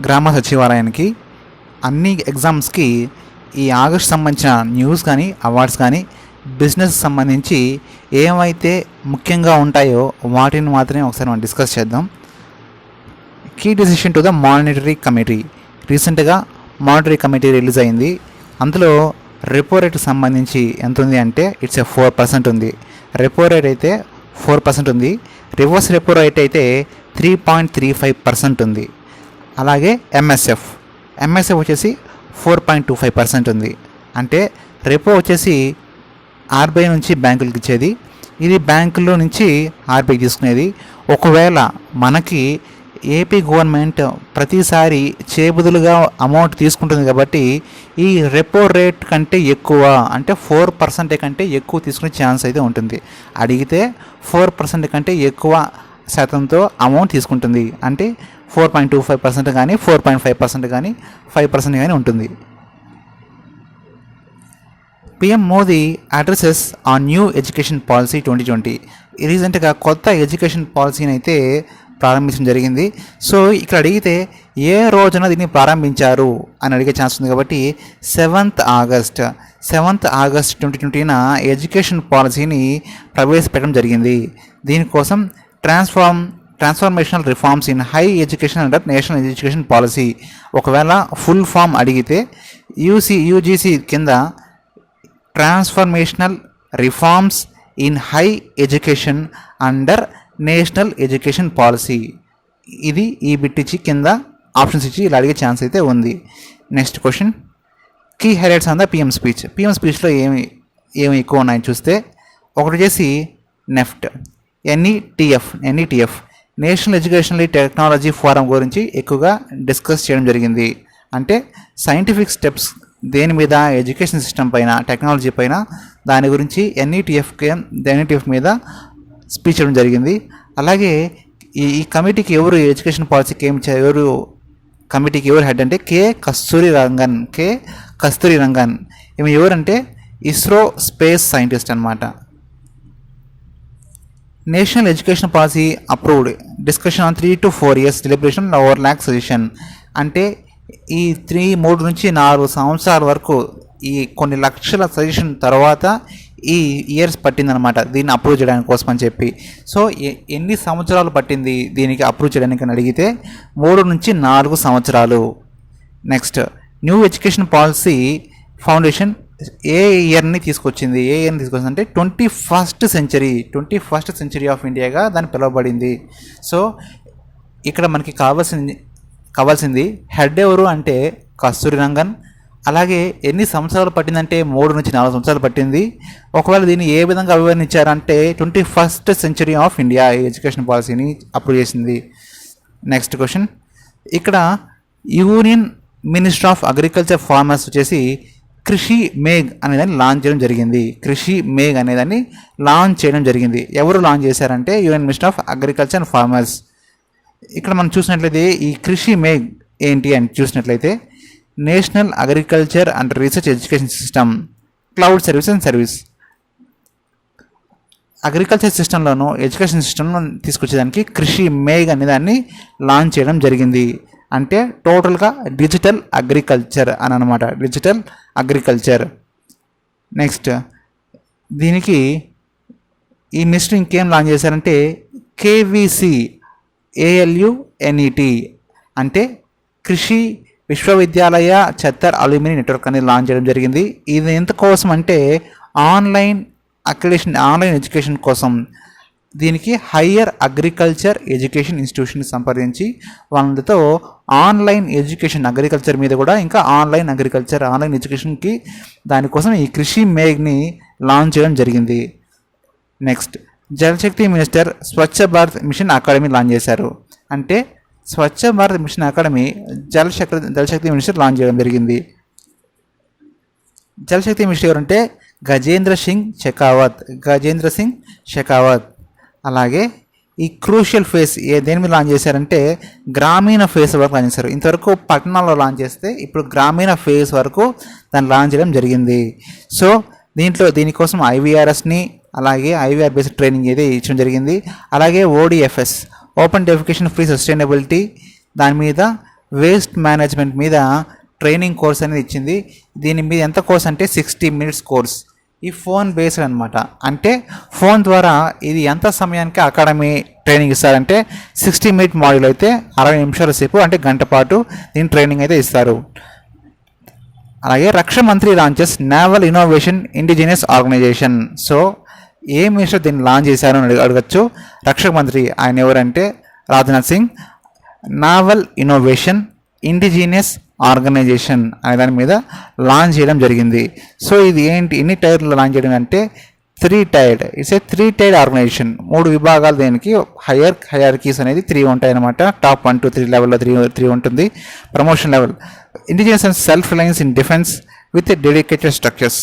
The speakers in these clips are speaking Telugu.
గ్రామ సచివాలయానికి అన్ని ఎగ్జామ్స్కి ఈ ఆగస్ట్ సంబంధించిన న్యూస్ కానీ అవార్డ్స్ కానీ బిజినెస్ సంబంధించి ఏమైతే ముఖ్యంగా ఉంటాయో వాటిని మాత్రమే ఒకసారి మనం డిస్కస్ చేద్దాం. Key decision to the monetary committee. రీసెంట్గా మానిటరీ కమిటీ రిలీజ్ అయింది. అందులో రెపో రేట్కి సంబంధించి ఎంత ఉంది అంటే ఇట్స్ 4% ఉంది. రెపో రేట్ అయితే 4% ఉంది. రివర్స్ రెపో రేట్ అయితే 3.35% ఉంది. అలాగే ఎంఎస్ఎఫ్ వచ్చేసి 4.25% ఉంది. అంటే రెపో వచ్చేసి ఆర్బీఐ నుంచి బ్యాంకులకు ఇచ్చేది, ఇది బ్యాంకుల్లో నుంచి ఆర్బీఐ తీసుకునేది. ఒకవేళ మనకి ఏపీ గవర్నమెంట్ ప్రతిసారి చేబుదులుగా అమౌంట్ తీసుకుంటుంది కాబట్టి ఈ రెపో రేట్ కంటే ఎక్కువ అంటే 4% కంటే ఎక్కువ తీసుకునే ఛాన్స్ అయితే ఉంటుంది. అడిగితే 4% కంటే ఎక్కువ శాతంతో అమౌంట్ తీసుకుంటుంది. అంటే 4.25% కానీ 4.5% కానీ 5% కానీ ఉంటుంది. PM Modi addresses on new education policy 2020. రీసెంట్గా కొత్త ఎడ్యుకేషన్ పాలసీని అయితే ప్రారంభించడం జరిగింది. సో ఇక్కడ అడిగితే ఏ రోజున దీన్ని ప్రారంభించారు అని అడిగే ఛాన్స్ ఉంది కాబట్టి 7th ఆగస్ట్ 2020న ఎడ్యుకేషన్ పాలసీని ప్రవేశపెట్టడం జరిగింది. దీనికోసం transformational reforms in high education under national education policy. ఒకవేళ ఫుల్ ఫామ్ అడిగితే యూజీసీ కింద transformational reforms in high education under national education policy. ఇది ఈ బిట్ ఇచ్చి కింద ఆప్షన్స్ ఇచ్చి ఇలా అడిగే ఛాన్స్ అయితే ఉంది. Next question, key highlights on the PM speech. పిఎం స్పీచ్లో ఏమి ఎక్కువ ఉన్నాయని చూస్తే ఒకటి వచ్చేసి నెఫ్ట్, NETF national educational technology forum గురించి ఎక్కువగా డిస్కస్ చేయడం జరిగింది. అంటే సైంటిఫిక్ స్టెప్స్ దేని మీద, ఎడ్యుకేషన్ సిస్టమ్ పైన, టెక్నాలజీ పైన, దాని గురించి ఎన్ఈటిఎఫ్ మీద స్పీచ్ ఇవ్వడం జరిగింది. అలాగే ఈ కమిటీకి ఎవరు ఎడ్యుకేషన్ పాలసీకి కమిటీకి ఎవరు హెడ్ అంటే కే కస్తూరి రంగన్. ఈమె ఎవరంటే ఇస్రో స్పేస్ సైంటిస్ట్ అనమాట. National education policy approved, discussion on 3 to 4 years deliberation over lakh suggestion. అంటే ఈ 3 నుంచి 4 సంవత్సరాల వరకు ఈ కొన్ని లక్షల సజెషన్ తర్వాత ఈ ఇయర్స్ పట్టిందనమాట దీన్ని అప్రూవ్ చేయడానికి కోసం అని చెప్పి. సో ఎన్ని సంవత్సరాలు పట్టింది దీనికి అప్రూవ్ చేయడానికి అని అడిగితే 3 నుంచి 4 సంవత్సరాలు. Next, new education policy foundation ఏ ఇయర్ని తీసుకొచ్చింది అంటే 21st సెంచరీ ఆఫ్ ఇండియాగా దాన్ని పిలువబడింది. సో ఇక్కడ మనకి కావాల్సింది హెడ్ ఎవరు అంటే కస్తూరి రంగన్. అలాగే ఎన్ని సంవత్సరాలు పట్టిందంటే 3 నుంచి 4 సంవత్సరాలు పట్టింది. ఒకవేళ దీన్ని ఏ విధంగా వివరించారంటే 21st century of India education పాలసీని అప్రూవ్ చేసింది. నెక్స్ట్ క్వశ్చన్, ఇక్కడ union minister of agriculture farmers వచ్చేసి కృషి మేఘ్ అనేదాన్ని లాంచ్ చేయడం జరిగింది. ఎవరు లాంచ్ చేశారంటే union minister of agriculture and farmers. ఇక్కడ మనం చూసినట్లయితే ఈ కృషి మేఘ్ ఏంటి అని చూసినట్లయితే national agriculture and research education system, cloud service agriculture సిస్టంలోను ఎడ్యుకేషన్ సిస్టంలో తీసుకొచ్చేదానికి కృషి మేఘ్ అనే దాన్ని లాంచ్ చేయడం జరిగింది. అంటే టోటల్గా డిజిటల్ అగ్రికల్చర్ అని అనమాట, డిజిటల్ అగ్రికల్చర్. నెక్స్ట్, దీనికి ఈ నెక్స్ట్ ఇంకేం లాంచ్ చేశారంటే కేవీసీ ALUNET అంటే కృషి విశ్వవిద్యాలయ ఛత్తర్ అల్యూమిని నెట్వర్క్ అనేది లాంచ్ చేయడం జరిగింది. ఇది ఎంతకోసం అంటే ఆన్లైన్ ఎడ్యుకేషన్ కోసం. దీనికి హయ్యర్ అగ్రికల్చర్ ఎడ్యుకేషన్ ఇన్స్టిట్యూషన్ సంప్రదించి వాళ్ళతో ఆన్లైన్ ఎడ్యుకేషన్ అగ్రికల్చర్ మీద కూడా ఇంకా ఆన్లైన్ ఎడ్యుకేషన్కి దానికోసం ఈ కృషి మేఘ్ని లాంచ్ చేయడం జరిగింది. నెక్స్ట్, జలశక్తి minister Swachh Bharat machine academy launch చేశారు. అంటే స్వచ్ఛ భారత్ మిషన్ అకాడమీ జలశక్తి మినిస్టర్ లాంచ్ చేయడం జరిగింది. జలశక్తి మినిస్టర్ ఎవరంటే గజేంద్ర సింగ్ షెకావత్. అలాగే ఈ క్రూషియల్ ఫేస్ దేని మీద లాంచ్ చేశారంటే గ్రామీణ ఫేస్ వరకు లాంచ్ చేశారు. ఇంతవరకు పట్టణాల్లో లాంచ్ చేస్తే ఇప్పుడు గ్రామీణ ఫేస్ వరకు దాన్ని లాంచ్ చేయడం జరిగింది. సో దీనికోసం IVRSని అలాగే IVR బేస్డ్ ట్రైనింగ్ అయితే ఇచ్చడం జరిగింది. అలాగే ODFS open defecation free sustainability దాని మీద వేస్ట్ మేనేజ్మెంట్ మీద ట్రైనింగ్ కోర్స్ అనేది ఇచ్చింది. దీని మీద ఎంత కోర్స్ అంటే 60 minutes కోర్స్. ఈ ఫోన్ బేస్డ్ అనమాట. అంటే ఫోన్ ద్వారా ఇది ఎంత సమయానికి అకాడమీ ట్రైనింగ్ ఇస్తారంటే 60-minute మాడ్యూల్ అయితే 60 నిమిషాల సేపు, అంటే గంట పాటు దీని ట్రైనింగ్ అయితే ఇస్తారు. అలాగే రక్షణ మంత్రి launches naval innovation indigenous organisation. So ఏ మినిస్టర్ దీన్ని లాంచ్ చేశారు అని అడగచ్చు. రక్షణ మంత్రి ఆయన ఎవరంటే Rajnath Singh. Naval innovation indigenous organisation అనే దాని మీద లాంచ్ చేయడం జరిగింది. సో ఇది ఏంటి, ఎన్ని టైర్లో లాంచ్ చేయడం అంటే 3 tier. It's a 3 tier organisation. 3 విభాగాలు దీనికి. హయర్కీస్ అనేది 3 ఉంటాయి అనమాట. టాప్ 1 to 3 లెవెల్లో 3 ఉంటుంది. Promotion level indigenous and self Reliance in defence with dedicated structures.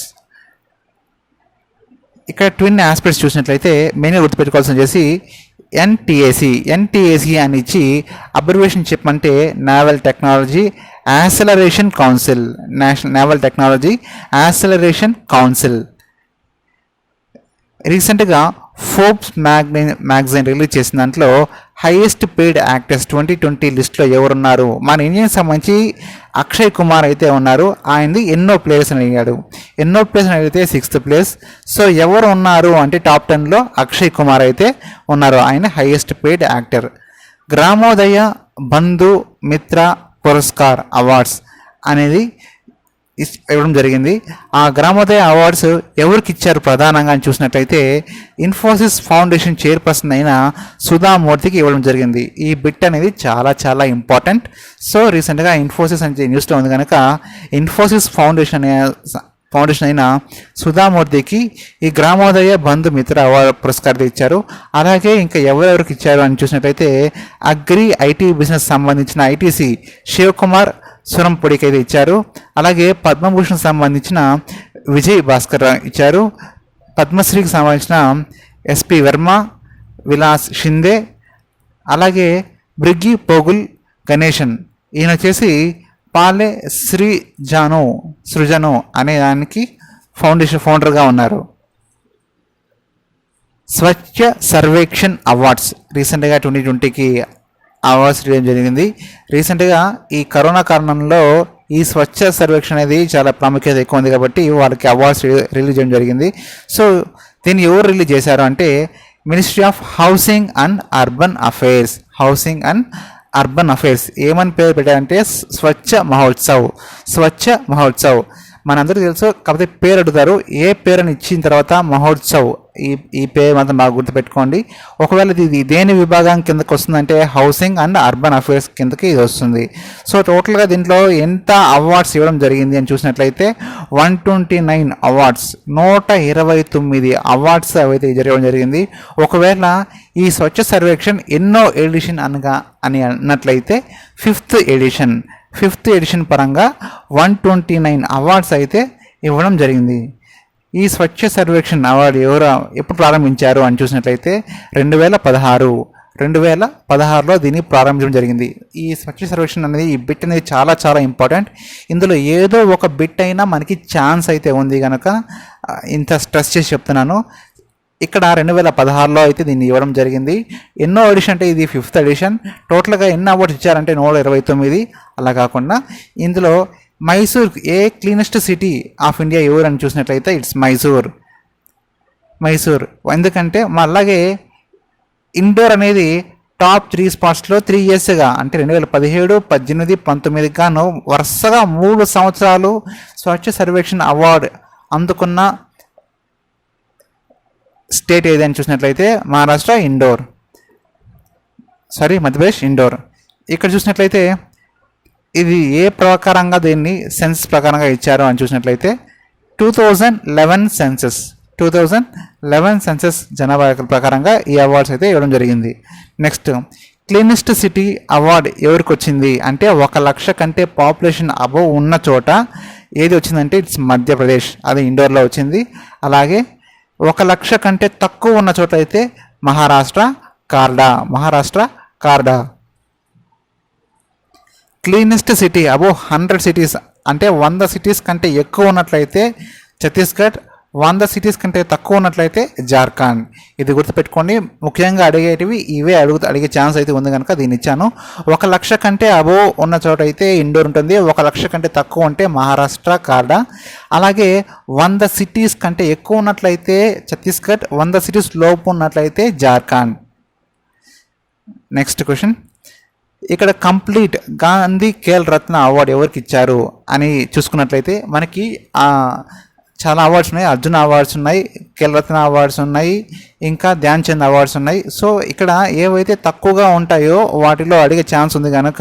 ఇక్కడ ట్విన్ ఆస్పెక్ట్స్ చూసినట్లయితే మెయిన్గా గుర్తుపెట్టుకోవాల్సిన చేసి ఎన్టీఏసీ అని ఇచ్చి అబ్రివేషన్ చెప్పమంటే naval technology acceleration council. Naval technology acceleration council. రీసెంట్గా ఫోర్బ్స్ మ్యాగజైన్ రిలీజ్ చేసిన దాంట్లో హైయెస్ట్ పెయిడ్ యాక్టర్స్ 2020 లిస్ట్లో ఎవరున్నారు, మన ఇండియన్ సంబంధించి అక్షయ్ కుమార్ అయితే ఉన్నారు. ఆయనది ఎన్నో ప్లేస్ అని అడిగాడు. ఎన్నో ప్లేస్ అని అడిగితే 6th place. సో ఎవరు ఉన్నారు అంటే టాప్ 10లో అక్షయ్ కుమార్ అయితే ఉన్నారు. ఆయన హైయెస్ట్ పెయిడ్ యాక్టర్. గ్రామోదయ బంధు మిత్ర పురస్కార్ అవార్డ్స్ అనేది ఇవ్వడం జరిగింది. ఆ గ్రామోదయ అవార్డ్స్ ఎవరికి ఇచ్చారు ప్రధానంగా అని చూసినట్లయితే ఇన్ఫోసిస్ ఫౌండేషన్ చైర్పర్సన్ అయిన సుధా మూర్తికి ఇవ్వడం జరిగింది. ఈ బిట్ అనేది చాలా చాలా ఇంపార్టెంట్. సో రీసెంట్గా ఇన్ఫోసిస్ అని న్యూస్లో ఉంది కనుక ఇన్ఫోసిస్ ఫౌండేషన్ అయిన సుధామూర్తికి ఈ గ్రామోదయ బంధు మిత్ర అవార్డు పురస్కారం ఇచ్చారు. అలాగే ఇంకా ఎవరెవరికి ఇచ్చారు అని చూసినట్లయితే అగ్రి ఐటీ బిజినెస్ సంబంధించిన ఐటీసీ శివకుమార్ సురంపొడికి అయితే ఇచ్చారు. అలాగే పద్మభూషణ్ సంబంధించిన విజయ్ భాస్కర్ ఇచ్చారు. పద్మశ్రీకి సంబంధించిన ఎస్పి వర్మ, విలాస్ షిందే, అలాగే బ్రిగ్గి పోగుల్ గణేశన్ ఈయన వచ్చేసి పాలే సృజను అనే దానికి ఫౌండర్గా ఉన్నారు. స్వచ్ఛ సర్వేక్షణ్ అవార్డ్స్ రీసెంట్గా 2020కి అవార్డ్స్ ఇవ్వడం జరిగింది. రీసెంట్గా ఈ కరోనా కారణంలో ఈ స్వచ్ఛ సర్వేక్షణ అనేది చాలా ప్రాముఖ్యత ఎక్కువ ఉంది కాబట్టి వాళ్ళకి అవార్డ్స్ రిలీజ్ చేయడం జరిగింది. సో దీన్ని ఎవరు రిలీజ్ చేశారు అంటే ministry of housing and urban affairs ఏమని పేరు పెట్టారంటే స్వచ్ఛ మహోత్సవ్. మనందరికీ తెలుసు, కాకపోతే పేరు అడుగుతారు. ఏ పేరుని ఇచ్చిన తర్వాత మహోత్సవ్ ఈ పేరు మాత్రం బాగా గుర్తుపెట్టుకోండి. ఒకవేళ ఇది దేని విభాగం కిందకి వస్తుందంటే హౌసింగ్ అండ్ అర్బన్ అఫైర్స్ కిందకి ఇది వస్తుంది. సో టోటల్గా దీంట్లో ఎంత అవార్డ్స్ ఇవ్వడం జరిగింది అని చూసినట్లయితే 129 అవార్డ్స్, 129 అవార్డ్స్ అయితే జరగడం జరిగింది. ఒకవేళ ఈ స్వచ్ఛ సర్వేక్షణ్ ఎన్నో ఎడిషన్ అని అన్నట్లయితే 5th ఎడిషన్ పరంగా 129 అవార్డ్స్ అయితే ఇవ్వడం జరిగింది. ఈ స్వచ్ఛ సర్వేక్షణ్ అవార్డు ఎప్పుడు ప్రారంభించారు అని చూసినట్లయితే 2016లో దీన్ని ప్రారంభించడం జరిగింది. ఈ స్వచ్ఛ సర్వేక్షణ్ అనేది ఈ బిట్ అనేది చాలా చాలా ఇంపార్టెంట్. ఇందులో ఏదో ఒక బిట్ అయినా మనకి ఛాన్స్ అయితే ఉంది కనుక ఇంత స్ట్రెస్ చేసి చెప్తున్నాను. ఇక్కడ 2016లో అయితే దీన్ని ఇవ్వడం జరిగింది. ఎన్నో ఎడిషన్ అంటే ఇది 5th ఎడిషన్. టోటల్గా ఎన్ని అవార్డ్స్ ఇచ్చారంటే 129. అలా కాకుండా ఇందులో Mysore cleanest city of India ఎవరు అని చూసినట్లయితే ఇట్స్ మైసూర్. ఎందుకంటే అలాగే ఇండోర్ అనేది టాప్ 3 స్పాట్స్లో 3 yearsగా అంటే 2017, 18, 19 గాను వరుసగా 3 సంవత్సరాలు స్వచ్ఛ సర్వేక్షణ్ అవార్డు అందుకున్న స్టేట్ ఏదని చూసినట్లయితే మధ్యప్రదేశ్ ఇండోర్. ఇక్కడ చూసినట్లయితే ఇది ఏ ప్రకారంగా దీన్ని సెన్సస్ ప్రకారంగా ఇచ్చారు అని చూసినట్లయితే 2011 సెన్సస్ జనాభా ప్రకారంగా ఈ అవార్డ్స్ అయితే ఇవ్వడం జరిగింది. నెక్స్ట్ క్లీనెస్ట్ సిటీ అవార్డు ఎవరికి వచ్చింది అంటే 1 లక్ష కంటే పాపులేషన్ అబవ్ ఉన్న చోట ఏది వచ్చిందంటే ఇట్స్ మధ్యప్రదేశ్, అది ఇండోర్లో వచ్చింది. అలాగే 1 లక్ష కంటే తక్కువ ఉన్న చోట అయితే మహారాష్ట్ర కార్డా. క్లీనెస్ట్ సిటీ అబోవ్ 100 cities అంటే 100 cities కంటే ఎక్కువ ఉన్నట్లయితే ఛత్తీస్గఢ్, 100 సిటీస్ కంటే తక్కువ ఉన్నట్లయితే జార్ఖండ్. ఇది గుర్తుపెట్టుకోండి. ముఖ్యంగా అడిగేటివి ఇవే అడిగే ఛాన్స్ అయితే ఉంది కనుక దీన్ని ఇచ్చాను. 1,00,000 కంటే అబోవ్ ఉన్న చోట అయితే ఇండోర్ ఉంటుంది. 1,00,000 కంటే తక్కువ ఉంటే మహారాష్ట్ర, కార్డా. అలాగే 100 సిటీస్ కంటే ఎక్కువ ఉన్నట్లయితే ఛత్తీస్గఢ్, 100 సిటీస్ లోపు ఉన్నట్లయితే జార్ఖండ్. నెక్స్ట్ క్వశ్చన్, ఇక్కడ కంప్లీట్ గాంధీ ఖేల్ రత్న అవార్డు ఎవరికి ఇచ్చారు అని చూసుకున్నట్లయితే మనకి చాలా అవార్డ్స్ ఉన్నాయి. అర్జున అవార్డ్స్ ఉన్నాయి, ఖేల్ రత్న అవార్డ్స్ ఉన్నాయి, ఇంకా ధ్యాన్ చంద్ అవార్డ్స్ ఉన్నాయి. సో ఇక్కడ ఏవైతే తక్కువగా ఉంటాయో వాటిలో అడిగే ఛాన్స్ ఉంది కనుక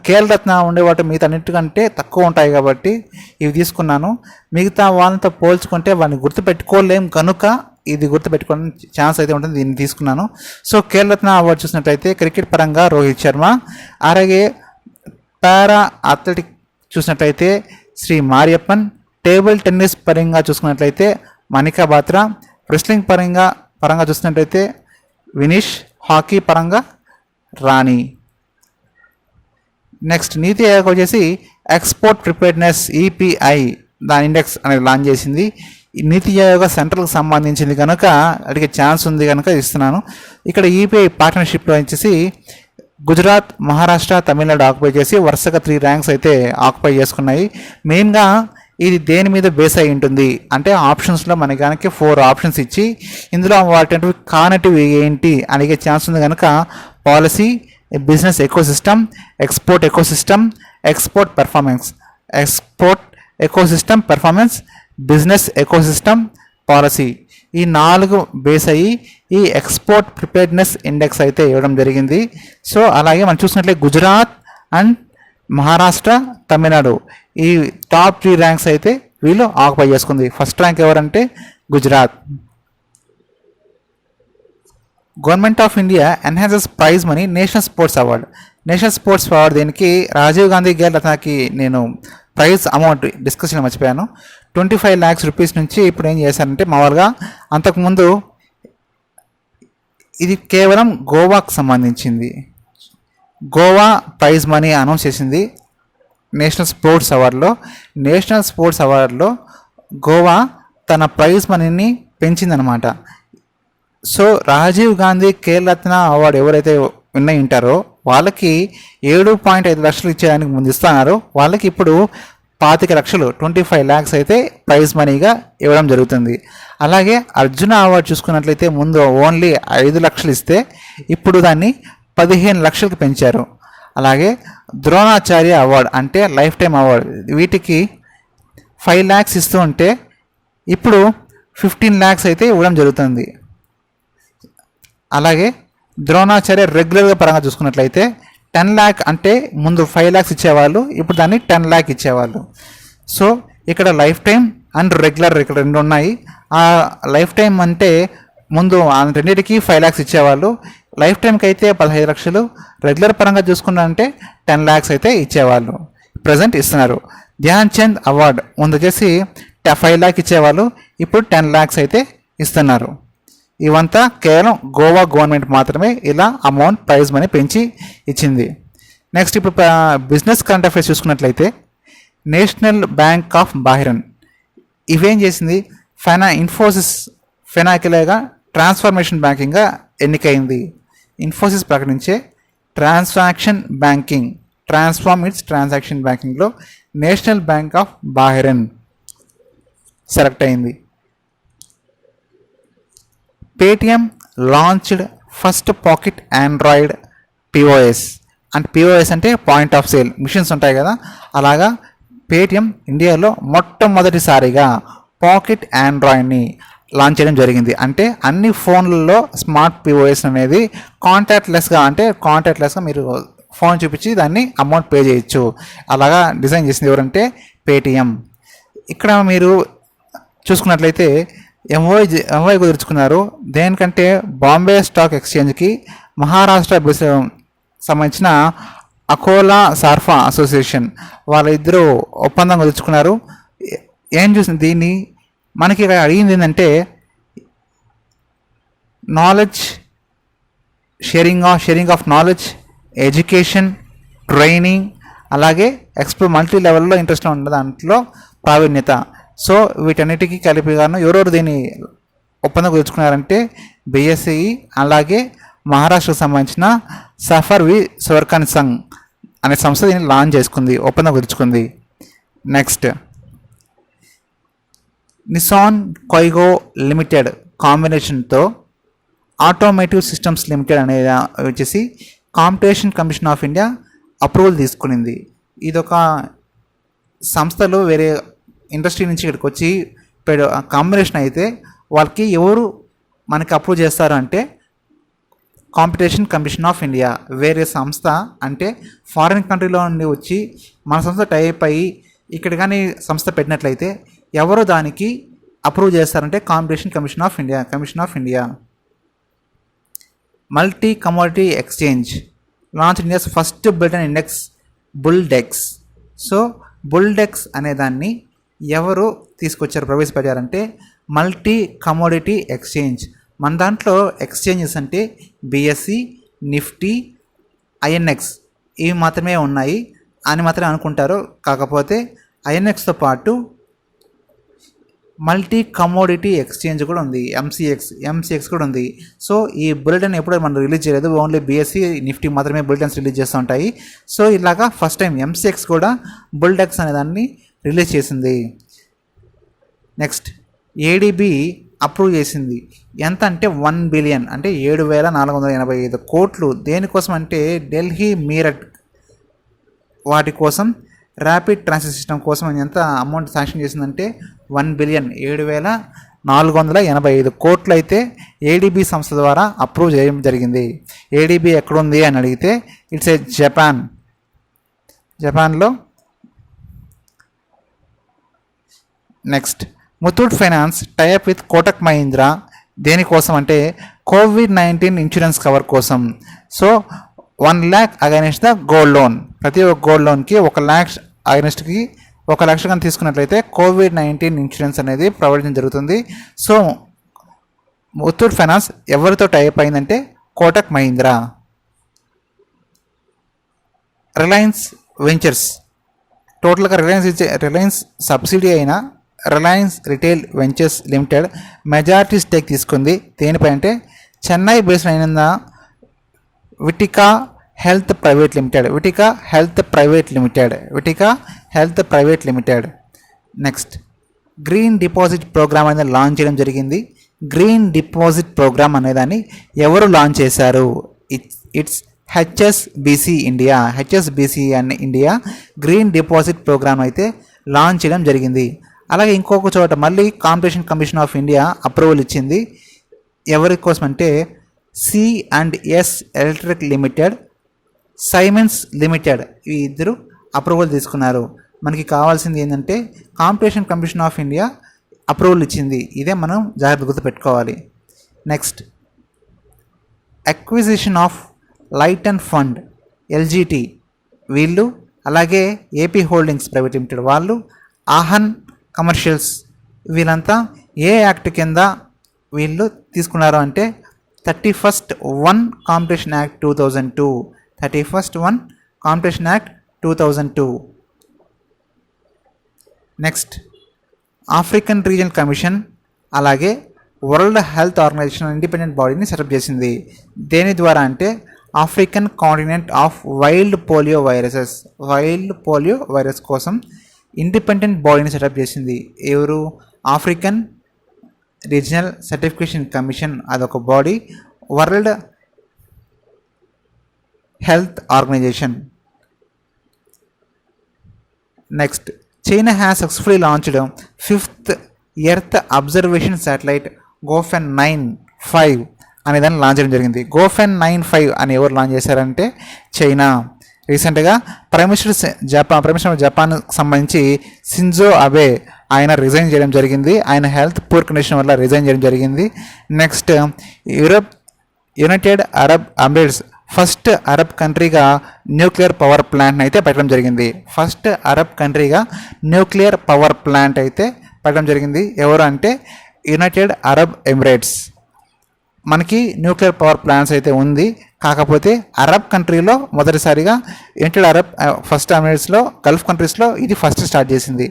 ఖేల్ రత్న ఉండే వాటి మిగతా అన్నిటికంటే తక్కువ ఉంటాయి కాబట్టి ఇవి తీసుకున్నాను. మిగతా వాళ్ళతో పోల్చుకుంటే వాటిని గుర్తుపెట్టుకోలేం కనుక ఇది గుర్తుపెట్టుకోవడం ఛాన్స్ అయితే ఉంటుంది, దీన్ని తీసుకున్నాను. సో ఖేల్ రత్న అవార్డు చూసినట్లయితే క్రికెట్ పరంగా రోహిత్ శర్మ, అలాగే పారా అథ్లెటిక్ చూసినట్లయితే శ్రీ మారియప్పన్, టేబుల్ టెన్నిస్ పరంగా చూసుకున్నట్లయితే మణికా బాత్రా, రెస్లింగ్ పరంగా చూసినట్లయితే వినీష్, హాకీ పరంగా రాణి. నెక్స్ట్ నీతి ఆయోగ్ వచ్చేసి ఎక్స్పోర్ట్ ప్రిపేర్డ్నెస్ ఈపీఐ దాని ఇండెక్స్ అనేది లాంచ్ చేసింది. నీతి ఆయోగ సెంట్రల్కి సంబంధించింది కనుక అడిగే ఛాన్స్ ఉంది కనుక ఇస్తున్నాను. ఇక్కడ ఈపీఐ పార్ట్నర్షిప్లో వచ్చేసి గుజరాత్, మహారాష్ట్ర, తమిళనాడు ఆక్యుపై చేసి వరుసగా 3 ర్యాంక్స్ అయితే ఆక్యుపై చేసుకున్నాయి. మెయిన్గా ఇది దేని మీద బేస్ అయి ఉంటుంది అంటే ఆప్షన్స్లో మనకి కనుక 4 ఆప్షన్స్ ఇచ్చి ఇందులో వాటి కానటివి ఏంటి అడిగే ఛాన్స్ ఉంది కనుక policy, business ecosystem, export ecosystem, export performance, business ecosystem, policy, ఈ 4 బేస్ అయ్యి ఈ ఎక్స్పోర్ట్ ప్రిపేర్డ్నెస్ ఇండెక్స్ అయితే ఇవ్వడం జరిగింది. సో అలాగే మనం చూసినట్లయితే గుజరాత్ అండ్ మహారాష్ట్ర, తమిళనాడు ఈ టాప్ 3 ర్యాంక్స్ అయితే వీళ్ళు ఆక్యుపై చేసుకుంది. ఫస్ట్ ర్యాంక్ ఎవరంటే Gujarat. Government of India enhances prize money national sports award దీనికి రాజీవ్ గాంధీ ఖేల్ రత్నకి నేను ప్రైజ్ అమౌంట్ డిస్కషన్ మర్చిపోయాను. 25 lakhs రూపీస్ నుంచి ఇప్పుడు ఏం చేశారంటే మామూలుగా అంతకుముందు ఇది కేవలం గోవాకు సంబంధించింది. గోవా ప్రైజ్ మనీ అనౌన్స్ చేసింది నేషనల్ స్పోర్ట్స్ అవార్డులో గోవా తన ప్రైజ్ మనీని పెంచిందనమాట. సో రాజీవ్ గాంధీ ఖేల్ రత్న అవార్డు ఎవరైతే విన్ అయి ఉంటారో వాళ్ళకి 7.5 లక్షలు ఇచ్చేదానికి ముందు ఇస్తున్నారు. వాళ్ళకి ఇప్పుడు 25 లక్షలు 25 lakhs అయితే ప్రైజ్ మనీగా ఇవ్వడం జరుగుతుంది. అలాగే అర్జున అవార్డు చూసుకున్నట్లయితే ముందు ఓన్లీ 5 లక్షలు ఇస్తే ఇప్పుడు దాన్ని 15 లక్షలకు పెంచారు. అలాగే ద్రోణాచార్య అవార్డు అంటే లైఫ్ టైం అవార్డు వీటికి 5 lakhs ఇస్తూ ఉంటే ఇప్పుడు 15 lakhs అయితే ఇవ్వడం జరుగుతుంది. అలాగే ద్రోణాచార్య రెగ్యులర్గా పరంగా చూసుకున్నట్లయితే 10 lakh అంటే ముందు 5 lakhs ఇచ్చేవాళ్ళు, ఇప్పుడు దాన్ని 10 lakh ఇచ్చేవాళ్ళు. సో ఇక్కడ లైఫ్ టైం అండ్ రెగ్యులర్ ఇక్కడ 2 ఉన్నాయి. ఆ లైఫ్ టైం అంటే ముందు రెండింటికి 5 lakhs ఇచ్చేవాళ్ళు, లైఫ్ టైంకి అయితే 15 లక్షలు, రెగ్యులర్ పరంగా చూసుకున్నారంటే 10 lakhs అయితే ఇచ్చేవాళ్ళు, ప్రజెంట్ ఇస్తున్నారు. ధ్యాన్ చంద్ అవార్డు ముందు వచ్చేసి 5 lakh ఇచ్చేవాళ్ళు, ఇప్పుడు 10 lakhs అయితే ఇస్తున్నారు. ఇవంతా కేవలం గోవా గవర్నమెంట్ మాత్రమే ఇలా అమౌంట్ ప్రైజ్ మనీ పెంచి ఇచ్చింది. నెక్స్ట్ ఇప్పుడు బిజినెస్ కరెంట్ అఫైర్స్ చూసుకున్నట్లయితే నేషనల్ బ్యాంక్ ఆఫ్ బహ్రెయిన్ ఇవేం చేసింది, ఇన్ఫోసిస్ ఫెనాకిలేగా ట్రాన్స్ఫర్మేషన్ బ్యాంకింగ్గా ఎన్నికైంది. ఇన్ఫోసిస్ ప్రకటించే ట్రాన్సాక్షన్ బ్యాంకింగ్లో national bank of Bahrain select అయింది. Paytm launched first pocket Android POS అంటే పాయింట్ ఆఫ్ సేల్ మిషన్స్ ఉంటాయి కదా, అలాగా పేటిఎం ఇండియాలో మొట్టమొదటిసారిగా పాకెట్ ఆండ్రాయిడ్ని లాంచ్ చేయడం జరిగింది. అంటే అన్ని ఫోన్లలో స్మార్ట్ పిఓఎస్ అనేది కాంటాక్ట్లెస్గా మీరు ఫోన్ చూపించి దాన్ని అమౌంట్ పే చేయొచ్చు. అలాగా డిజైన్ చేసింది ఎవరంటే పేటిఎం. ఇక్కడ మీరు చూసుకున్నట్లయితే ఎంఓఐ కుదుర్చుకున్నారు. దేనికంటే బాంబే స్టాక్ ఎక్స్చేంజ్కి మహారాష్ట్ర సంబంధించిన అకోలా సార్ఫా అసోసియేషన్ వాళ్ళిద్దరూ ఒప్పందం కుదుర్చుకున్నారు. ఏం చూసింది దీన్ని మనకి ఇక్కడ అడిగింది ఏంటంటే knowledge sharing of knowledge, education, training, అలాగే మల్టీ లెవెల్లో ఇంట్రెస్ట్ ఉన్న దాంట్లో ప్రావీణ్యత సో వీటన్నిటికీ కలిపి గాను ఎవరెవరు దీన్ని ఒప్పందం కుదుర్చుకున్నారంటే బిఎస్ఈ, అలాగే మహారాష్ట్రకు సంబంధించిన సఫర్ వి సోర్కన్ సంఘ్ అనే సంస్థ దీన్ని లాంచ్ చేసుకుంది, ఒప్పందం కుదుర్చుకుంది. నెక్స్ట్ నిసాన్ కొయిగో లిమిటెడ్ కాంబినేషన్తో ఆటోమేటివ్ సిస్టమ్స్ లిమిటెడ్ అనేది వచ్చేసి competition commission of India approval తీసుకునింది. ఇదొక సంస్థలు వేరే ఇండస్ట్రీ నుంచి ఇక్కడికి వచ్చి కాంబినేషన్ అయితే వాళ్ళకి ఎవరు మనకి అప్రూవ్ చేస్తారు అంటే కాంపిటీషన్ కమిషన్ ఆఫ్ ఇండియా. వేరే సంస్థ అంటే ఫారిన్ కంట్రీలో నుండి వచ్చి మన సంస్థ టైప్ అయ్యి ఇక్కడ కానీ సంస్థ పెట్టినట్లయితే ఎవరు దానికి అప్రూవ్ చేస్తారంటే competition commission of India. Multi commodity exchange launch India's first bullion index Bulldex. So Bulldex అనే దాన్ని ఎవరు తీసుకొచ్చారు, ప్రవేశపెట్టారంటే మల్టీ కమోడిటీ ఎక్స్చేంజ్. మన దాంట్లో ఎక్స్చేంజెస్ అంటే బిఎస్సి, నిఫ్టీ, ఐఎన్ఎక్స్ ఇవి మాత్రమే ఉన్నాయి అని మాత్రమే అనుకుంటారు. కాకపోతే ఐఎన్ఎక్స్తో పాటు మల్టీ కమోడిటీ ఎక్స్చేంజ్ కూడా ఉంది, ఎంసీఎక్స్ కూడా ఉంది. సో ఈ బులెటిన్ ఎప్పుడూ మనం రిలీజ్ చేయలేదు, ఓన్లీ బిఎస్సి, నిఫ్టీ మాత్రమే బులెటిన్స్ రిలీజ్ చేస్తూ ఉంటాయి. సో ఇలాగా ఫస్ట్ టైం ఎంసీఎక్స్ కూడా బుల్డెక్స్ అనే దాన్ని రిలీజ్ చేసింది. నెక్స్ట్ ఏడిబి అప్రూవ్ చేసింది. ఎంత అంటే 1 బిలియన్ అంటే 7,485 కోట్లు. దేనికోసం అంటే ఢిల్లీ, మీరట్ వాటి కోసం ర్యాపిడ్ ట్రాన్సిట్ సిస్టమ్ కోసం ఎంత అమౌంట్ శాంక్షన్ చేసిందంటే 1 బిలియన్ 7,485 కోట్లు అయితే ఏడిబి సంస్థ ద్వారా అప్రూవ్ చేయడం జరిగింది. ఏడిబి ఎక్కడుంది అని అడిగితే ఇట్స్ ఏ జపాన్లో. Next Muthoot finance tie up with Kotak Mahindra. దేనికోసం అంటే కోవిడ్-19 ఇన్సూరెన్స్ కవర్ కోసం. So 1 lakh against the gold loan. ప్రతి ఒక్క గోల్డ్ లోన్కి 1 lakh అగైనెస్ట్కి 1 లక్ష కానీ తీసుకున్నట్లయితే కోవిడ్-19 ఇన్సూరెన్స్ అనేది ప్రొవైడ్ చేయడం జరుగుతుంది. సో ముతూట్ ఫైనాన్స్ ఎవరితో టైప్ అయిందంటే కోటక్ మహీంద్రా. రిలయన్స్ వెంచర్స్ టోటల్గా రిలయన్స్ సబ్సిడీ అయిన Reliance retail ventures limited majority stake తీసుకుంది. దేనిపై అంటే చెన్నై బేస్డ్ అయిన Vitika health private limited. Next green deposit program అనేది లాంచ్ చేయడం జరిగింది. గ్రీన్ డిపాజిట్ ప్రోగ్రామ్ అనేదాన్ని ఎవరు లాంచ్ చేశారు? It's HSBC India green deposit program అయితే లాంచ్ చేయడం జరిగింది. అలాగే ఇంకొక చోట మళ్ళీ competition commission of India approval ఇచ్చింది. ఎవరి కోసం అంటే C&S electric limited, Siemens limited ఈ ఇద్దరు అప్రూవల్ తీసుకున్నారు. మనకి కావాల్సింది ఏంటంటే competition commission of India approval ఇచ్చింది. ఇదే మనం జాగ్రత్త గుర్తుపెట్టుకోవాలి. Next acquisition of light and fund LGT వీళ్ళు, అలాగే ఏపీ హోల్డింగ్స్ ప్రైవేట్ లిమిటెడ్ వాళ్ళు, ఆహన్ కమర్షియల్స్ వీళ్ళంతా ఏ యాక్ట్ కింద వీళ్ళు తీసుకున్నారు అంటే 31 competition act 2002. Next African regional commission అలాగే వరల్డ్ హెల్త్ ఆర్గనైజేషన్ ఇండిపెండెంట్ బాడీని సెటప్ చేసింది. దేని ద్వారా అంటే African continent of wild polio virus కోసం ఇండిపెండెంట్ బాడీని సెటప్ చేసింది. ఎవరు? ఆఫ్రికన్ రీజనల్ సర్టిఫికేషన్ కమిషన్ అదొక body, world health organisation. Next China has successfully launched 5th earth observation satellite Gaofen 9-5 అనే దాన్ని లాంచ్ చేయడం జరిగింది. గోఫెన్ 9-5 అని ఎవరు లాంచ్ చేశారంటే చైనా. రీసెంట్గా ప్రైమ్ మినిస్టర్ జపాన్ సంబంధించి షింజో అబే ఆయన రిజైన్ చేయడం జరిగింది. ఆయన హెల్త్ పూర్ కండిషన్ వల్ల రిజైన్ చేయడం జరిగింది. Next United Arab Emirates first Arab కంట్రీగా న్యూక్లియర్ పవర్ ప్లాంట్ అయితే పెట్టడం జరిగింది. ఎవరు అంటే యునైటెడ్ అరబ్ ఎమిరేట్స్. మనకి న్యూక్లియర్ పవర్ ప్లాంట్స్ అయితే ఉంది, కాకపోతే అరబ్ కంట్రీలో మొదటిసారిగా యునైటెడ్ అరబ్ ఫస్ట్ ఎమిరేట్స్లో గల్ఫ్ కంట్రీస్లో ఇది ఫస్ట్ స్టార్ట్ చేసింది.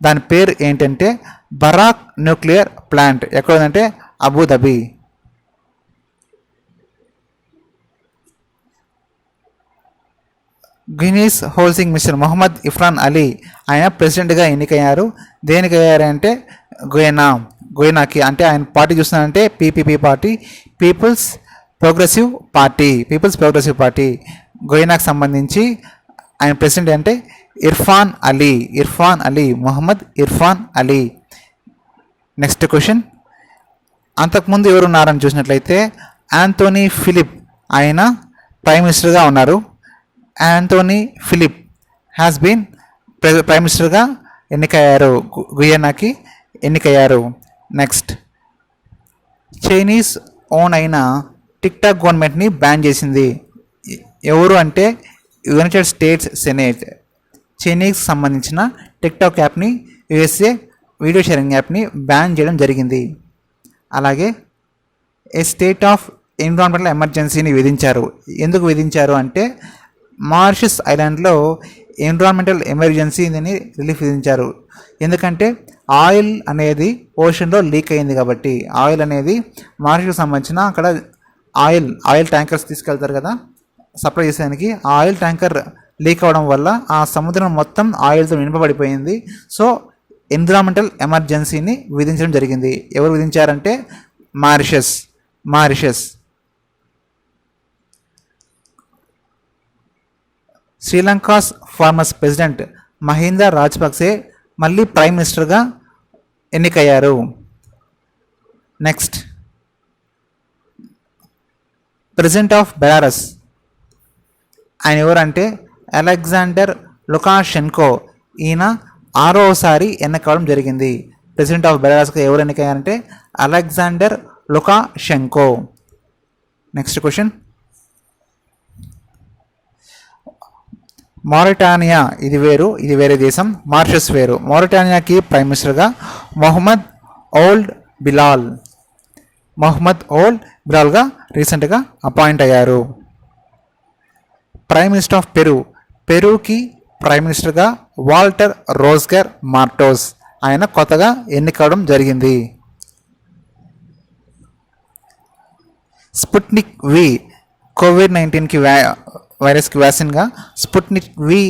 దాని పేరు ఏంటంటే బరాక్ న్యూక్లియర్ ప్లాంట్. ఎక్కడ ఉందంటే అబుదాబి. గినీస్ హోల్సింగ్ మిషన్ మొహమ్మద్ ఇఫ్రాన్ అలీ ఆయన ప్రెసిడెంట్గా ఎన్నికయ్యారు. దేనికి అయ్యారంటే గోయనాకి. అంటే ఆయన పార్టీ చూస్తున్నారంటే PPP party, people's progressive party. గోయనాకి సంబంధించి ఆయన ప్రెసిడెంట్ అంటే Irfaan Ali, Mohamed Irfaan Ali. Next question, అంతకుముందు ఎవరున్నారని చూసినట్లయితే యాంథోనీ ఫిలిప్ ఆయన ప్రైమ్ మినిస్టర్గా ఉన్నారు. Anthony Phillips has been prime మినిస్టర్గా ఎన్నికయ్యారు, గుయనాకి ఎన్నికయ్యారు. నెక్స్ట్, చైనీస్ ఓన్ అయిన టిక్టాక్ గవర్నమెంట్ని బ్యాన్ చేసింది ఎవరు అంటే యునైటెడ్ స్టేట్స్ సెనేట్. చైనీస్కి సంబంధించిన టిక్టాక్ యాప్ని, యుఎస్ఏ వీడియో షేరింగ్ యాప్ని బ్యాన్ చేయడం జరిగింది. అలాగే ఏ స్టేట్ ఆఫ్ ఎన్విరాన్మెంటల్ ఎమర్జెన్సీని విధించారు. ఎందుకు విధించారు అంటే మారిషస్ ఐలాండ్లో ఎన్విరాన్మెంటల్ ఎమర్జెన్సీని రిలీఫ్ విధించారు. ఎందుకంటే ఆయిల్ అనేది ఓషన్లో లీక్ అయింది కాబట్టి. ఆయిల్ అనేది మారిషస్కి సంబంధించిన అక్కడ ఆయిల్ ట్యాంకర్స్ తీసుకెళ్తారు కదా సప్లై చేసేదానికి. ఆ ఆయిల్ ట్యాంకర్ లీక్ అవ్వడం వల్ల ఆ సముద్రం మొత్తం ఆయిల్తో నింపబడిపోయింది. సో ఎన్విరాన్మెంటల్ ఎమర్జెన్సీని విధించడం జరిగింది. ఎవరు విధించారంటే Mauritius. Sri Lanka's former president Mahinda Rajapaksa మళ్ళీ ప్రైమ్ మినిస్టర్గా ఎన్నికయ్యారు. నెక్స్ట్, ప్రెసిడెంట్ ఆఫ్ బెలారస్ ఆయన ఎవరంటే అలెగ్జాండర్ లుకాషెంకో. ఈయన 6వసారి ఎన్నికవడం జరిగింది. ప్రెసిడెంట్ ఆఫ్ బెలారస్గా ఎవరు ఎన్నికయ్యారంటే Alexander Lukashenko. Next question, Mauritania ఇది వేరే దేశం, మారిషస్ వేరు. మారిటానియాకి ప్రైమ్ మినిస్టర్గా మొహమ్మద్ ఓల్డ్ బిలాల్గా రీసెంట్గా అపాయింట్ అయ్యారు. ప్రైమ్ మినిస్టర్ ఆఫ్ పెరూకి ప్రైమ్ మినిస్టర్గా వాల్టర్ రోజ్గర్ మార్టోస్ ఆయన కొత్తగా ఎన్నికవడం జరిగింది. స్పుట్నిక్ వి కోవిడ్-19కి వైరస్కి వ్యాక్సిన్గా స్పుట్నిక్ వి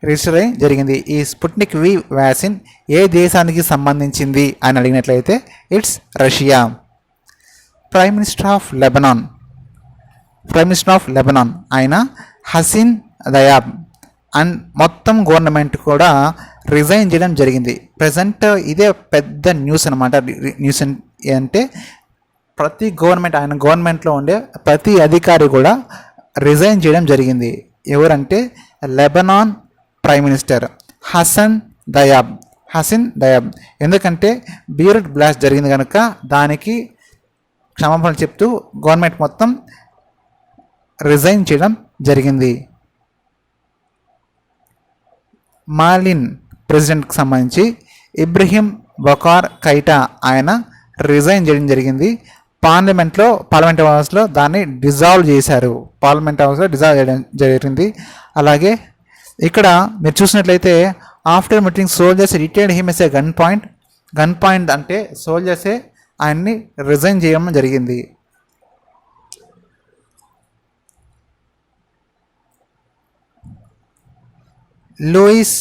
రిజిస్టర్ అయ్యి జరిగింది. ఈ స్పుట్నిక్ వి వ్యాక్సిన్ ఏ దేశానికి సంబంధించింది అని అడిగినట్లయితే it's Russia. Prime minister of Lebanon ఆయన హసీన్ దయాబ్ అండ్ మొత్తం గవర్నమెంట్ కూడా రిజైన్ చేయడం జరిగింది. ప్రజెంట్ ఇదే పెద్ద న్యూస్ అనమాట. న్యూస్ అంటే ప్రతి ఆయన గవర్నమెంట్లో ఉండే ప్రతి అధికారి కూడా రిజైన్ చేయడం జరిగింది. ఎవరంటే లెబనాన్ ప్రైమ్ మినిస్టర్ హసన్ దయాబ్. ఎందుకంటే బీరట్ బ్లాస్ట్ జరిగింది కనుక దానికి క్షమాపణ చెప్తూ గవర్నమెంట్ మొత్తం రిజైన్ చేయడం జరిగింది. మాలిన్ ప్రెసిడెంట్కి సంబంధించి ఇబ్రహీం బొకార్ కైటా ఆయన రిజైన్ చేయడం జరిగింది. పార్లమెంట్ హౌస్లో దాన్ని డిజాల్వ్ చేశారు. డిజాల్వ్ చేయడం జరిగింది. అలాగే ఇక్కడ మీరు చూసినట్లయితే after meeting soldiers retired him as a gun point అంటే సోల్జర్సే ఆయన్ని రిజైన్ చేయడం జరిగింది. Luis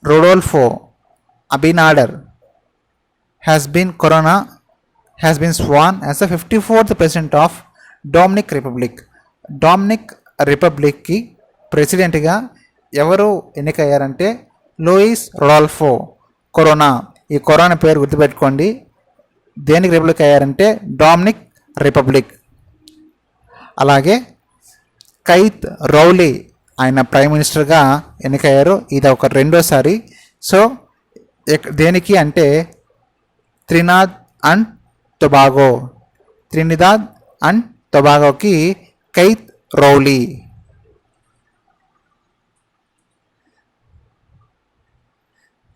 Rodolfo Abinader has been sworn as the 54th president of Dominican రిపబ్లిక్కి ప్రెసిడెంట్గా ఎవరు ఎన్నికయ్యారంటే లూయిస్ రొడాల్ఫో కొరోనా. ఈ కొరోనా పేరు గుర్తుపెట్టుకోండి. దేనికి రిపబ్లిక్ అయ్యారంటే డామినిక్ రిపబ్లిక్. అలాగే కైత్ రౌలీ ఆయన ప్రైమ్ మినిస్టర్గా ఎన్నికయ్యారు. ఇది ఒక రెండోసారి. సో దేనికి అంటే త్రినిదాద్ అండ్ టొబాగోకి కైత్ రౌలీ.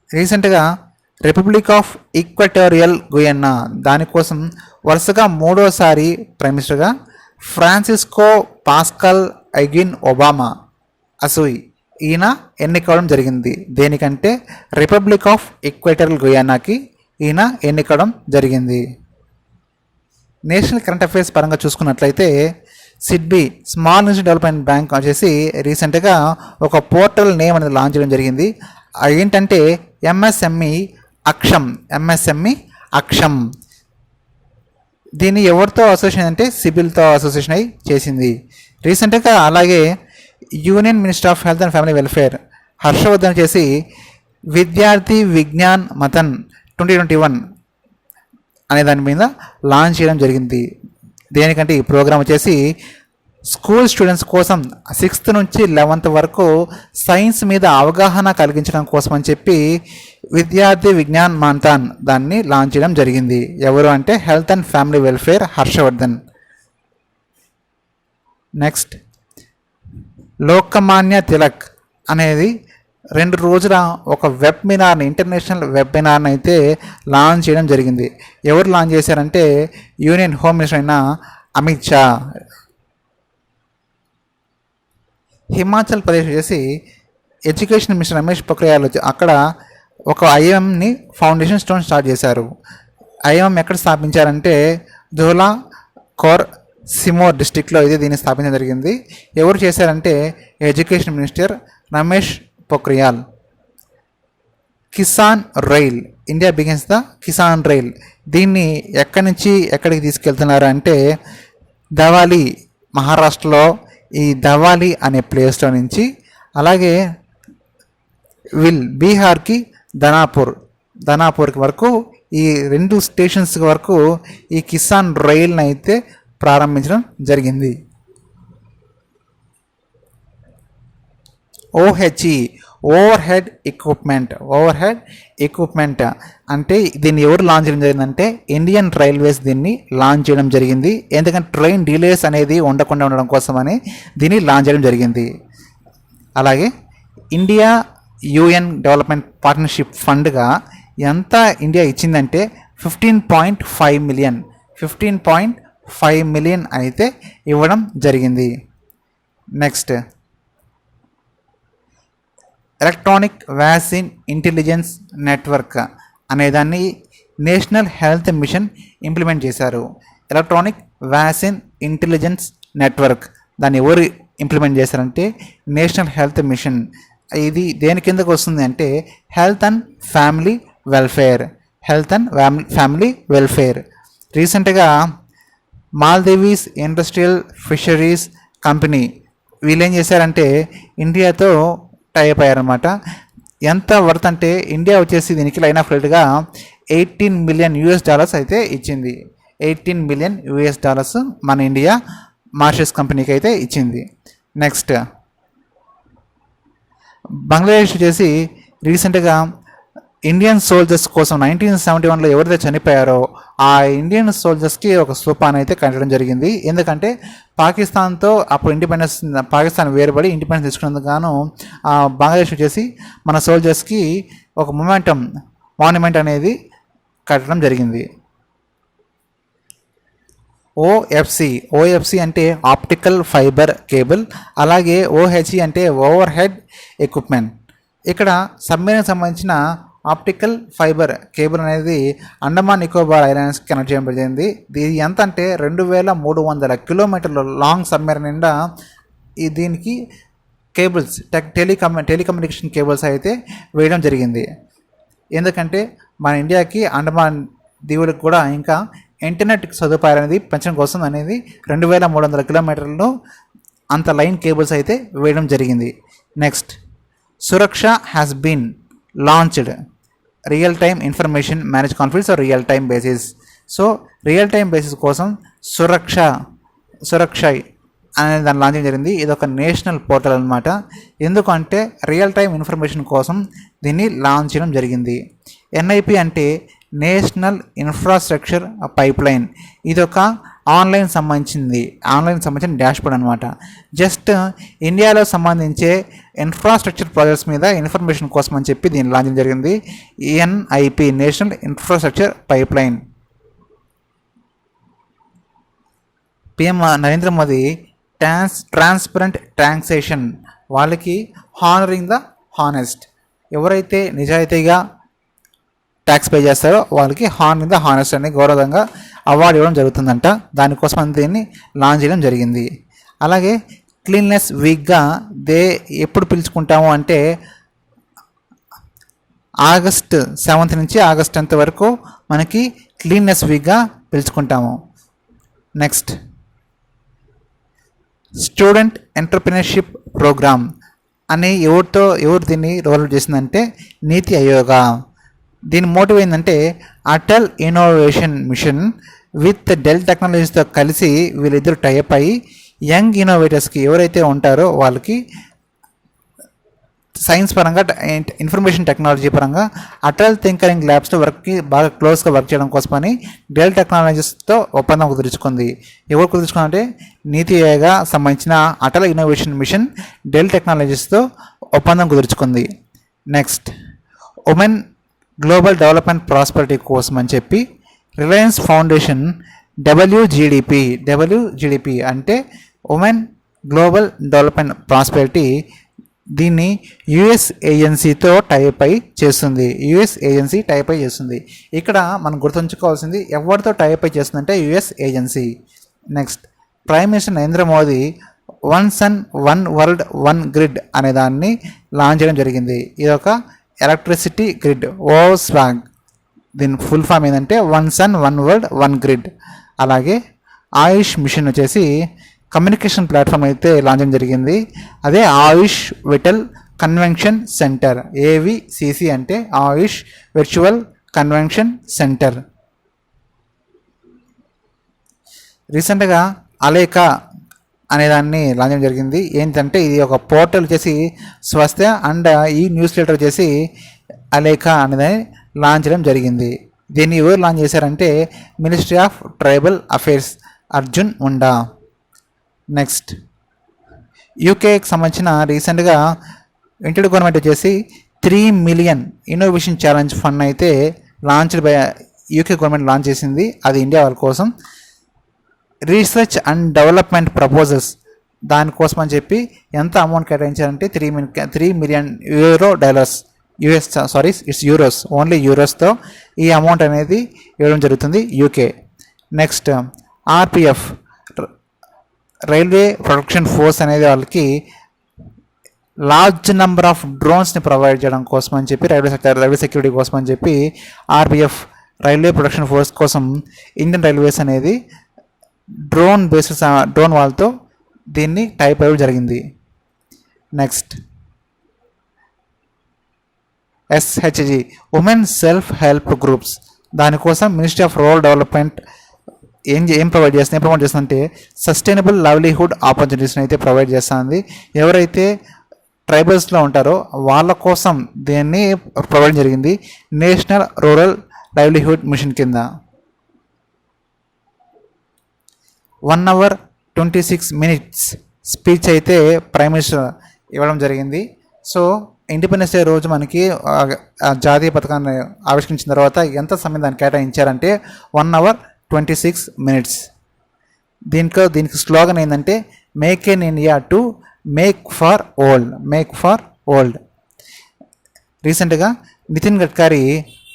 రీసెంట్గా రిపబ్లిక్ ఆఫ్ ఈక్వటోరియల్ గుయన్నా దానికోసం వరుసగా 3వసారి ప్రైమ్ మినిస్టర్గా ఫ్రాన్సిస్కో పాస్కల్ ఐగిన్ ఒబామా అసూయ్ ఈయన ఎన్నికవడం జరిగింది. దేనికంటే రిపబ్లిక్ ఆఫ్ ఈక్వేటరల్ గుయానాకి ఈయన ఎన్నికవడం జరిగింది. నేషనల్ కరెంట్ అఫైర్స్ పరంగా చూసుకున్నట్లయితే SIDBI small industry development bank వచ్చేసి రీసెంట్గా ఒక పోర్టల్ నేమ్ అనేది లాంచ్ చేయడం జరిగింది. అది ఏంటంటే ఎంఎస్ఎంఈ అక్షం. దీన్ని ఎవరితో అసోసియేషన్ అంటే సిబిల్తో అసోసియేషన్ అయి చేసింది రీసెంట్గా. అలాగే union minister of health and family welfare Harshvardhan చేసి విద్యార్థి విజ్ఞాన్ మథన్ 2021 అనే దాని మీద లాంచ్ చేయడం జరిగింది. దేనికంటే ఈ ప్రోగ్రామ్ వచ్చేసి స్కూల్ స్టూడెంట్స్ కోసం 6th నుంచి 11th వరకు సైన్స్ మీద అవగాహన కలిగించడం కోసం అని చెప్పి విద్యార్థి విజ్ఞాన్ మంథన్ దాన్ని లాంచ్ చేయడం జరిగింది. ఎవరు అంటే health and family welfare Harshvardhan. Next Lokmanya Tilak అనేది 2 రోజుల ఒక వెబినార్ని ఇంటర్నేషనల్ వెబినార్ని అయితే లాంచ్ చేయడం జరిగింది. ఎవరు లాంచ్ చేశారంటే యూనియన్ హోమ్ మినిస్టర్ అయిన అమిత్ షా. హిమాచల్ ప్రదేశ్ వచ్చేసి ఎడ్యుకేషన్ మినిస్టర్ రమేష్ పొఖ్రియాల్ అక్కడ ఒక ఐఎంని ఫౌండేషన్ స్టోన్ స్టార్ట్ చేశారు. ఐఎం ఎక్కడ స్థాపించారంటే ధోలా కోర్ సిమోర్ డిస్టిక్లో అయితే దీన్ని స్థాపించడం జరిగింది. ఎవరు చేశారంటే education minister Ramesh Pokhriyal. Kisan rail, India begins the Kisan rail. దీన్ని ఎక్కడి నుంచి ఎక్కడికి తీసుకెళ్తున్నారు అంటే ధవాలి, మహారాష్ట్రలో ఈ ధవాలి అనే ప్లేస్లో నుంచి, అలాగే బీహార్కి ధనాపూర్కి వరకు ఈ 2 స్టేషన్స్ వరకు ఈ కిసాన్ రైల్ని అయితే ప్రారంభించడం జరిగింది. ఓహెచ్ఈ ఓవర్ హెడ్ ఎక్విప్మెంట్ అంటే దీన్ని ఎవరు లాంచ్ చేయడం జరిగిందంటే ఇండియన్ రైల్వేస్ దీన్ని లాంచ్ చేయడం జరిగింది. ఎందుకంటే ట్రైన్ డిలేస్ అనేది ఉండకుండా ఉండడం కోసమని దీన్ని లాంచ్ చేయడం జరిగింది. అలాగే ఇండియా యుఎన్ డెవలప్మెంట్ పార్ట్నర్షిప్ ఫండ్గా ఎంత ఇండియా ఇచ్చిందంటే 15.5 మిలియన్ అయితే ఇవ్వడం జరిగింది. Next electronic vaccine intelligence network అనేదాన్ని నేషనల్ హెల్త్ మిషన్ ఇంప్లిమెంట్ చేశారు. ఎలక్ట్రానిక్ వ్యాక్సిన్ ఇంటెలిజెన్స్ నెట్వర్క్ దాన్ని ఎవరు ఇంప్లిమెంట్ చేశారంటే నేషనల్ హెల్త్ మిషన్. ఇది దేని కిందకు వస్తుంది అంటే హెల్త్ అండ్ ఫ్యామిలీ వెల్ఫేర్. రీసెంట్గా మాల్దీవ్స్ ఇండస్ట్రియల్ ఫిషరీస్ కంపెనీ వీళ్ళు ఏం చేశారంటే ఇండియాతో టైప్ అయ్యారనమాట. ఎంత వర్త్ అంటే ఇండియా వచ్చేసి దీనికి లైన్ ఆఫ్ రేట్గా $18 మిలియన్ అయితే ఇచ్చింది. $18 మిలియన్ మన ఇండియా మారిషస్ కంపెనీకి అయితే ఇచ్చింది. నెక్స్ట్ బంగ్లాదేశ్ వచ్చేసి రీసెంట్గా ఇండియన్ సోల్జర్స్ కోసం 1971లో ఎవరైతే చనిపోయారో ఆ ఇండియన్ సోల్జర్స్కి ఒక స్థూపాన్ని అయితే కట్టడం జరిగింది. ఎందుకంటే పాకిస్తాన్తో అప్పుడు పాకిస్తాన్ వేరుపడి ఇండిపెండెన్స్ తీసుకున్నందుకు గాను బంగ్లాదేశ్ వచ్చేసి మన సోల్జర్స్కి ఒక మాన్యుమెంట్ అనేది కట్టడం జరిగింది. ఓఎఫ్సి అంటే ఆప్టికల్ ఫైబర్ కేబుల్, అలాగే ఓహెచ్ఈ అంటే ఓవర్ హెడ్ ఎక్విప్మెంట్. ఇక్కడ సబ్మెరీన్కి సంబంధించిన ఆప్టికల్ ఫైబర్ కేబుల్ అనేది అండమాన్ నికోబార్ ఐలాండ్స్కి కనెక్ట్ చేయడం జరిగింది. ఇది ఎంత అంటే 2300 కిలోమీటర్ల లాంగ్ సబ్మెరీన్ నిండా దీనికి కేబుల్స్ టెలికమ్యూనికేషన్ కేబుల్స్ అయితే వేయడం జరిగింది. ఎందుకంటే మన ఇండియాకి అండమాన్ దీవులకు కూడా ఇంకా ఇంటర్నెట్ సదుపాయాలు అనేది పెంచడం కోసం అనేది 2300 కిలోమీటర్లు అంత లైన్ కేబుల్స్ అయితే వేయడం జరిగింది. Next Suraksha has been launched real time information manage confidence or real time basis. So real time basis కోసం సురక్ష అనేది దాన్ని లాంచ్ జరిగింది. ఇది ఒక నేషనల్ పోర్టల్ అనమాట. ఎందుకంటే రియల్ టైమ్ ఇన్ఫర్మేషన్ కోసం దీన్ని లాంచ్ చేయడం జరిగింది. ఎన్ఐపి అంటే నేషనల్ ఇన్ఫ్రాస్ట్రక్చర్ పైప్లైన్. ఇది ఒక ఆన్లైన్ సంబంధించిన డాష్బోర్డ్ అనమాట. జస్ట్ ఇండియాలో సంబంధించే ఇన్ఫ్రాస్ట్రక్చర్ ప్రాజెక్ట్స్ మీద ఇన్ఫర్మేషన్ కోసం అని చెప్పి దీన్ని లాంచ్ జరిగింది. NIP national infrastructure pipeline. PM Narendra Modi transparent taxation వాళ్ళకి హానరింగ్ ద హానెస్ట్, ఎవరైతే నిజాయితీగా ట్యాక్స్ పే చేస్తారో వాళ్ళకి హానరింగ్ ద హానెస్ట్ అనే గౌరవంగా అవార్డు ఇవ్వడం జరుగుతుందంట. దానికోసం దీన్ని లాంచ్ చేయడం జరిగింది. అలాగే క్లీన్లెస్ వీక్గా ఎప్పుడు పిలుచుకుంటాము అంటే ఆగస్ట్ 7 నుంచి ఆగస్ట్ 10 వరకు మనకి క్లీన్నెస్ వీక్గా పిలుచుకుంటాము. నెక్స్ట్ స్టూడెంట్ ఎంటర్ప్రినర్షిప్ ప్రోగ్రామ్ అని ఎవరు దీన్ని రోల్ చేసిందంటే నీతి ఆయోగ. దీని మోటివ్ ఏంటంటే Atal innovation mission with Dell టెక్నాలజీస్తో కలిసి వీళ్ళిద్దరు టైప్ అయ్యి యంగ్ ఇన్నోవేటర్స్కి ఎవరైతే ఉంటారో వాళ్ళకి సైన్స్ పరంగా ఇన్ఫర్మేషన్ టెక్నాలజీ పరంగా అటల్ థింకరింగ్ ల్యాబ్స్తో బాగా క్లోజ్గా వర్క్ చేయడం కోసమని డెల్ టెక్నాలజీస్తో ఒప్పందం కుదుర్చుకుంది. ఎవరు కుదుర్చుకుందంటే నీతి ఆయోగ సంబంధించిన అటల్ ఇన్నోవేషన్ మిషన్ డెల్ టెక్నాలజీస్తో ఒప్పందం కుదుర్చుకుంది. Next women global development prosperity కోసం అని చెప్పి రిలయన్స్ ఫౌండేషన్ డబ్ల్యూజీడిపి అంటే ఉమెన్ గ్లోబల్ డెవలప్మెంట్ ప్రాస్పరిటీ దీన్ని యుఎస్ ఏజెన్సీతో టైప్ అయి చేస్తుంది. ఇక్కడ మనం గుర్తుంచుకోవాల్సింది ఎవరితో టైప్ అయి చేస్తుందంటే US agency. Next prime minister Narendra Modi one sun one world one grid అనే దాన్ని లాంచ్ చేయడం జరిగింది. ఇది ఒక ఎలక్ట్రిసిటీ గ్రిడ్ ఓస్వాగ్. దీని ఫుల్ ఫామ్ ఏంటంటే one sun one world one grid. అలాగే ఆయుష్ మిషన్ వచ్చేసి కమ్యూనికేషన్ ప్లాట్ఫామ్ అయితే లాంచ్ చేయడం జరిగింది. అదే Ayush vital convention centre, AVCC అంటే ఆయుష్ వర్చువల్ కన్వెన్షన్ సెంటర్. రీసెంట్గా అలేకా అనేదాన్ని లాంచ్ చేయడం జరిగింది. ఏంటంటే ఇది ఒక పోర్టల్ వచ్చేసి స్వస్థ అండ్ ఈ న్యూస్ లెటర్ వచ్చేసి అలేకా అనేది లాంచ్ చేయడం జరిగింది. దీన్ని ఎవరు లాంచ్ చేశారంటే ministry of tribal affairs Arjun Munda. Next యూకేకి సంబంధించిన రీసెంట్గా ఇంటర్ గవర్నమెంట్ వచ్చేసి 3 మిలియన్ ఇన్నోవేషన్ ఛాలెంజ్ ఫండ్ అయితే launched by UK government launch చేసింది. అది ఇండియా వాళ్ళ కోసం రీసెర్చ్ అండ్ డెవలప్మెంట్ ప్రపోజల్స్ దానికోసం అని చెప్పి ఎంత అమౌంట్ కేటాయించారంటే 3 million euros. It's euros, only యూరోస్తో ఈ అమౌంట్ అనేది ఇవ్వడం జరుగుతుంది UK. Next RPF railway protection force అనేది వాళ్ళకి లార్జ్ నెంబర్ ఆఫ్ డ్రోన్స్ని ప్రొవైడ్ చేయడం కోసం అని చెప్పి రైల్వే సెక్యూరిటీ కోసం అని చెప్పి ఆర్పిఎఫ్ రైల్వే ప్రొటెక్షన్ ఫోర్స్ కోసం ఇండియన్ రైల్వేస్ అనేది డ్రోన్ వాళ్ళతో దీన్ని టైప్ అవ్వడం జరిగింది. Next SHG women self help groups. దానికోసం మినిస్ట్రీ ఆఫ్ రూరల్ డెవలప్మెంట్ ఏం ప్రమోట్ చేస్తుందంటే సస్టైనబుల్ లైవ్లీహుడ్ ఆపర్చునిటీస్ని అయితే ప్రొవైడ్ చేస్తుంది. ఎవరైతే ట్రైబల్స్లో ఉంటారో వాళ్ళ కోసం దీన్ని ప్రొవైడ్ జరిగింది నేషనల్ రూరల్ లైవ్లీహుడ్ మిషన్ కింద. 1 hour 26 minutes స్పీచ్ అయితే ప్రైమ్ మినిస్టర్ ఇవ్వడం జరిగింది. సో ఇండిపెండెన్స్ డే రోజు మనకి జాతీయ పథకాన్ని ఆవిష్కరించిన తర్వాత ఎంత సమయం దాన్ని కేటాయించారంటే 1 hour 26 minutes. దీనికి స్లోగన్ ఏంటంటే make in India to make for old. రీసెంట్గా నితిన్ గడ్కరీ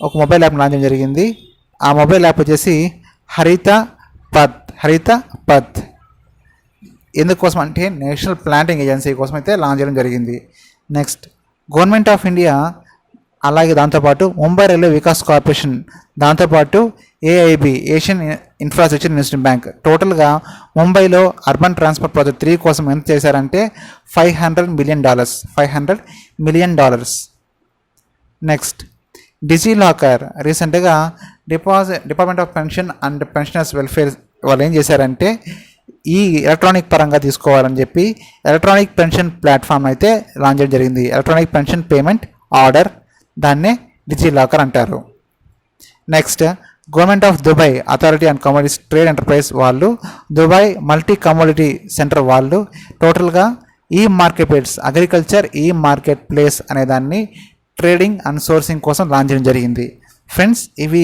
ఒక మొబైల్ యాప్ లాంచ్ చేయడం జరిగింది. ఆ మొబైల్ యాప్ వచ్చేసి హరిత పథ్. ఎందుకోసం అంటే నేషనల్ ప్లాంటింగ్ ఏజెన్సీ కోసం అయితే లాంచ్ చేయడం జరిగింది. నెక్స్ట్ గవర్నమెంట్ ఆఫ్ ఇండియా అలాగే దాంతోపాటు ముంబై రైల్వే వికాస్ కార్పొరేషన్ దాంతోపాటు AIB Asian infrastructure investment bank టోటల్గా ముంబైలో అర్బన్ ట్రాన్స్పోర్ట్ ప్రాజెక్ట్ 3 కోసం ఎంత చేశారంటే $500 million. నెక్స్ట్ డిజిలాకర్ రీసెంట్గా department of pension and pensioners welfare వాళ్ళు ఏం చేశారంటే ఈ ఎలక్ట్రానిక్ పరంగా తీసుకోవాలని చెప్పి ఎలక్ట్రానిక్ పెన్షన్ ప్లాట్ఫామ్ అయితే లాంచ్ చేయడం జరిగింది. ఎలక్ట్రానిక్ పెన్షన్ పేమెంట్ ఆర్డర్, దాన్నే డిజిలాకర్ అంటారు. Next government of Dubai authority and commodities trade enterprise వాళ్ళు దుబాయ్ మల్టీ కమోడిటీ సెంటర్ వాళ్ళు టోటల్గా ఈ మార్కెట్ ప్లేస్ అగ్రికల్చర్ ఈ మార్కెట్ ప్లేస్ అనే దాన్ని ట్రేడింగ్ అండ్ సోర్సింగ్ కోసం లాంచ్ చేయడం జరిగింది. ఫ్రెండ్స్, ఇవి